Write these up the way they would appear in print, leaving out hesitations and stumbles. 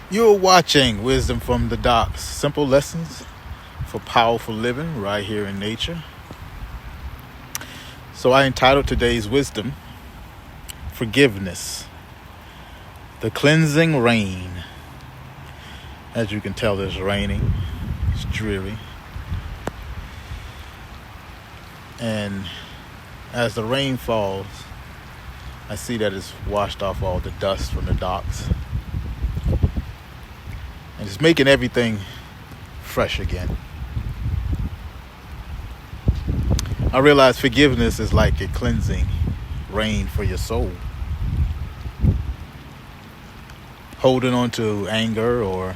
You're watching Wisdom from the Docks. Simple lessons for powerful living right here in nature. So I entitled today's wisdom, Forgiveness. The cleansing rain. As you can tell, it's raining. It's dreary. And as the rain falls, I see that it's washed off all the dust from the docks. And it's making everything fresh again. I realize forgiveness is like a cleansing rain for your soul. Holding on to anger or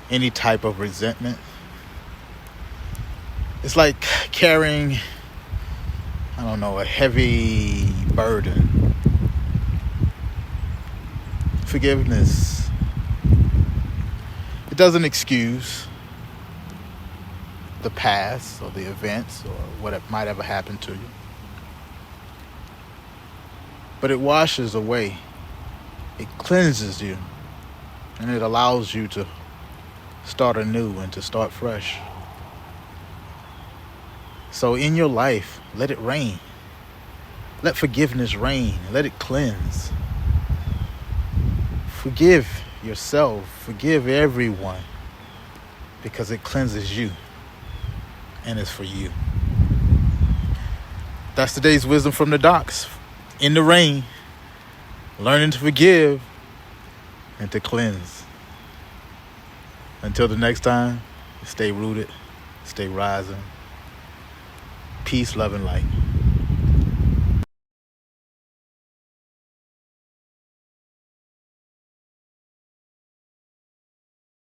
any type of resentment, it's like carrying, a heavy burden. Forgiveness, it doesn't excuse the past or the events or what might ever happen to you, but it washes away. It cleanses you, and it allows you to start anew and to start fresh. So in your life, let it rain. Let forgiveness rain. Let it cleanse. Forgive yourself. Forgive everyone, because it cleanses you and it's for you. That's today's wisdom from the docks. In the rain, learning to forgive and to cleanse. Until the next time, stay rooted, stay rising. Peace, love, and light.